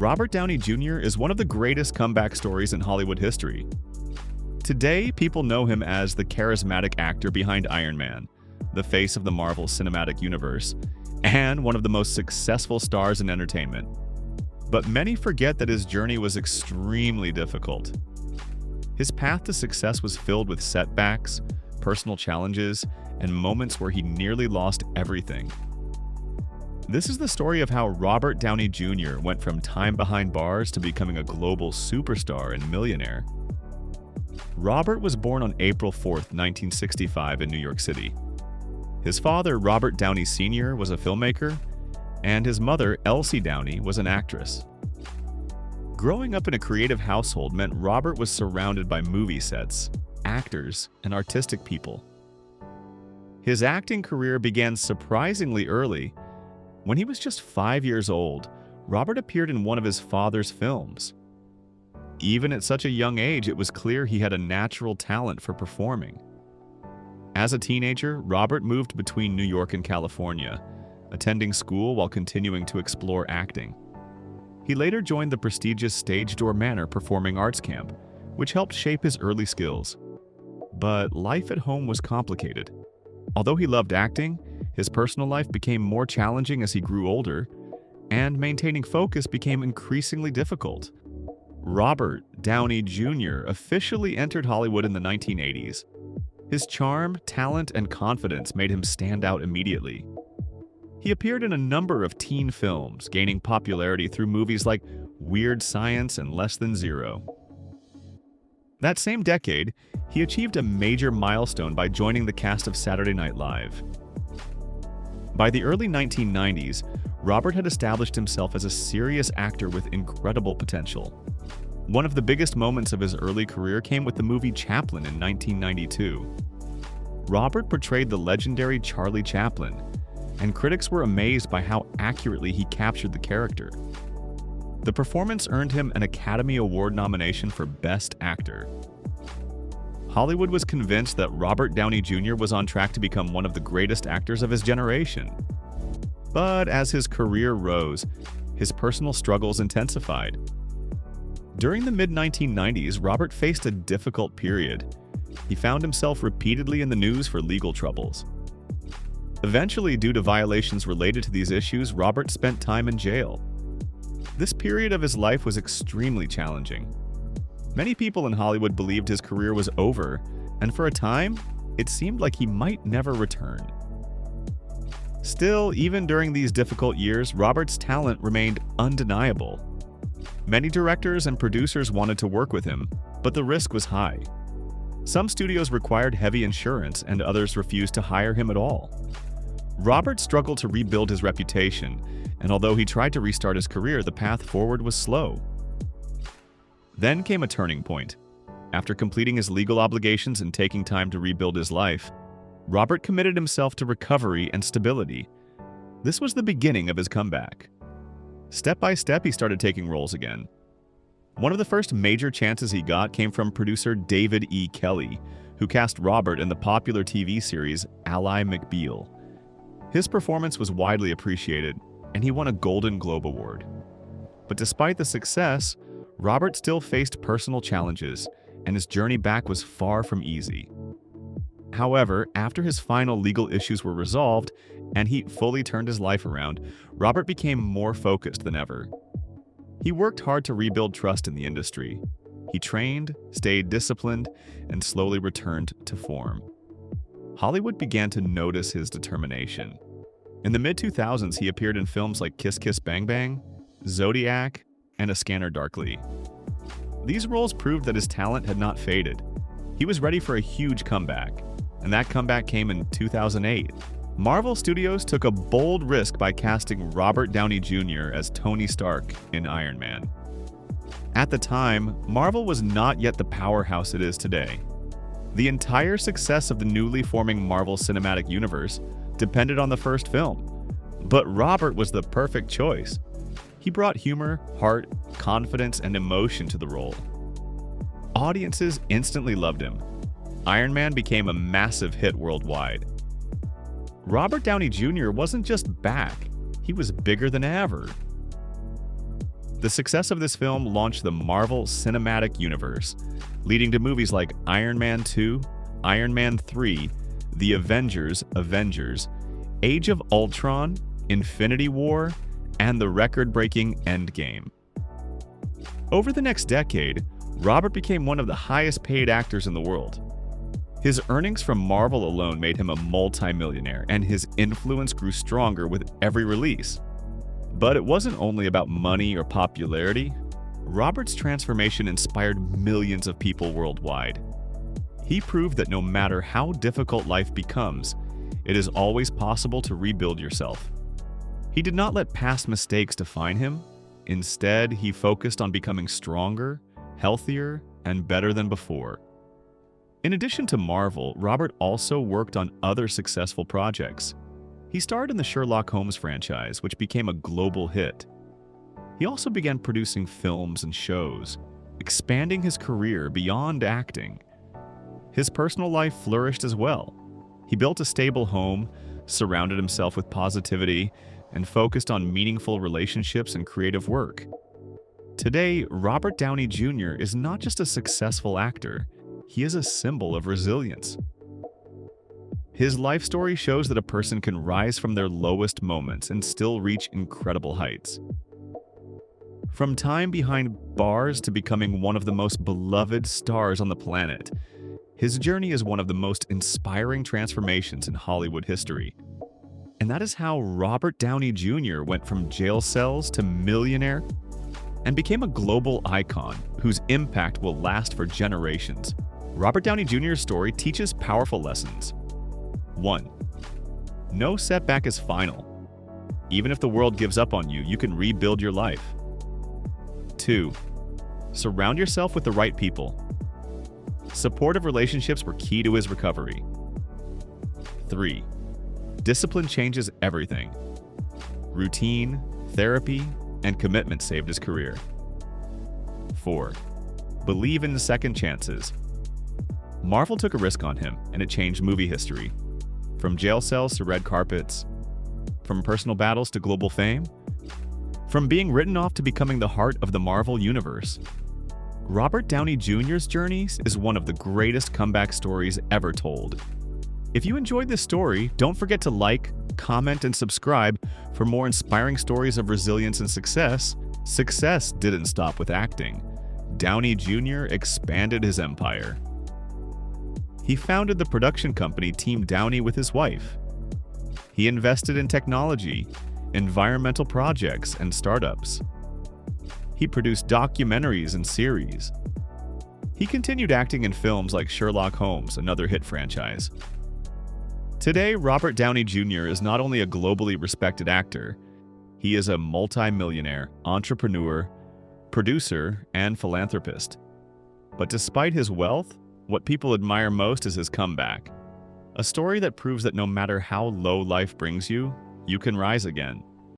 Robert Downey Jr. is one of the greatest comeback stories in Hollywood history. Today, people know him as the charismatic actor behind Iron Man, the face of the Marvel Cinematic Universe, and one of the most successful stars in entertainment. But many forget that his journey was extremely difficult. His path to success was filled with setbacks, personal challenges, and moments where he nearly lost everything. This is the story of how Robert Downey Jr. went from time behind bars to becoming a global superstar and millionaire. Robert was born on April 4, 1965 in New York City. His father, Robert Downey Sr., was a filmmaker, and his mother, Elsie Downey, was an actress. Growing up in a creative household meant Robert was surrounded by movie sets, actors, and artistic people. His acting career began surprisingly early. When he was just 5 years old, Robert appeared in one of his father's films. Even at such a young age, it was clear he had a natural talent for performing. As a teenager, Robert moved between New York and California, attending school while continuing to explore acting. He later joined the prestigious Stage Door Manor Performing Arts Camp, which helped shape his early skills. But life at home was complicated. Although he loved acting, his personal life became more challenging as he grew older, and maintaining focus became increasingly difficult. Robert Downey Jr. officially entered Hollywood in the 1980s. His charm, talent, and confidence made him stand out immediately. He appeared in a number of teen films, gaining popularity through movies like Weird Science and Less Than Zero. That same decade, he achieved a major milestone by joining the cast of Saturday Night Live. By the early 1990s, Robert had established himself as a serious actor with incredible potential. One of the biggest moments of his early career came with the movie Chaplin in 1992. Robert portrayed the legendary Charlie Chaplin, and critics were amazed by how accurately he captured the character. The performance earned him an Academy Award nomination for Best Actor. Hollywood was convinced that Robert Downey Jr. was on track to become one of the greatest actors of his generation. But as his career rose, his personal struggles intensified. During the mid-1990s, Robert faced a difficult period. He found himself repeatedly in the news for legal troubles. Eventually, due to violations related to these issues, Robert spent time in jail. This period of his life was extremely challenging. Many people in Hollywood believed his career was over, and for a time, it seemed like he might never return. Still, even during these difficult years, Robert's talent remained undeniable. Many directors and producers wanted to work with him, but the risk was high. Some studios required heavy insurance, and others refused to hire him at all. Robert struggled to rebuild his reputation, and although he tried to restart his career, the path forward was slow. Then came a turning point. After completing his legal obligations and taking time to rebuild his life, Robert committed himself to recovery and stability. This was the beginning of his comeback. Step by step, he started taking roles again. One of the first major chances he got came from producer David E. Kelley, who cast Robert in the popular TV series Ally McBeal. His performance was widely appreciated, and he won a Golden Globe Award. But despite the success, Robert still faced personal challenges, and his journey back was far from easy. However, after his final legal issues were resolved and he fully turned his life around, Robert became more focused than ever. He worked hard to rebuild trust in the industry. He trained, stayed disciplined, and slowly returned to form. Hollywood began to notice his determination. In the mid-2000s, he appeared in films like Kiss Kiss Bang Bang, Zodiac, and A Scanner Darkly. These roles proved that his talent had not faded. He was ready for a huge comeback, and that comeback came in 2008. Marvel Studios took a bold risk by casting Robert Downey Jr. as Tony Stark in Iron Man. At the time, Marvel was not yet the powerhouse it is today. The entire success of the newly forming Marvel Cinematic Universe depended on the first film, but Robert was the perfect choice. He brought humor, heart, confidence, and emotion to the role. Audiences instantly loved him. Iron Man became a massive hit worldwide. Robert Downey Jr. wasn't just back, he was bigger than ever. The success of this film launched the Marvel Cinematic Universe, leading to movies like Iron Man 2, Iron Man 3, The Avengers, Age of Ultron, Infinity War, and the record-breaking Endgame. Over the next decade, Robert became one of the highest-paid actors in the world. His earnings from Marvel alone made him a multi-millionaire, and his influence grew stronger with every release. But it wasn't only about money or popularity. Robert's transformation inspired millions of people worldwide. He proved that no matter how difficult life becomes, it is always possible to rebuild yourself. He did not let past mistakes define him. Instead, he focused on becoming stronger, healthier, and better than before. In addition to Marvel, Robert also worked on other successful projects. He starred in the Sherlock Holmes franchise, which became a global hit. He also began producing films and shows, expanding his career beyond acting. His personal life flourished as well. He built a stable home, surrounded himself with positivity, and focused on meaningful relationships and creative work. Today, Robert Downey Jr. is not just a successful actor, he is a symbol of resilience. His life story shows that a person can rise from their lowest moments and still reach incredible heights. From time behind bars to becoming one of the most beloved stars on the planet, his journey is one of the most inspiring transformations in Hollywood history. And that is how Robert Downey Jr. went from jail cells to millionaire and became a global icon whose impact will last for generations. Robert Downey Jr.'s story teaches powerful lessons. 1. No setback is final. Even if the world gives up on you, you can rebuild your life. 2. Surround yourself with the right people. Supportive relationships were key to his recovery. 3. Discipline changes everything. Routine, therapy, and commitment saved his career. 4. Believe in second chances. Marvel took a risk on him, and it changed movie history. From jail cells to red carpets, from personal battles to global fame, from being written off to becoming the heart of the Marvel Universe. Robert Downey Jr.'s journey is one of the greatest comeback stories ever told. If you enjoyed this story, don't forget to like, comment, and subscribe for more inspiring stories of resilience and success. Success didn't stop with acting. Downey Jr. expanded his empire. He founded the production company Team Downey with his wife. He invested in technology, environmental projects, and startups. He produced documentaries and series. He continued acting in films like Sherlock Holmes, another hit franchise. Today, Robert Downey Jr. is not only a globally respected actor, he is a multi-millionaire, entrepreneur, producer, and philanthropist. But despite his wealth, what people admire most is his comeback. A story that proves that no matter how low life brings you, you can rise again.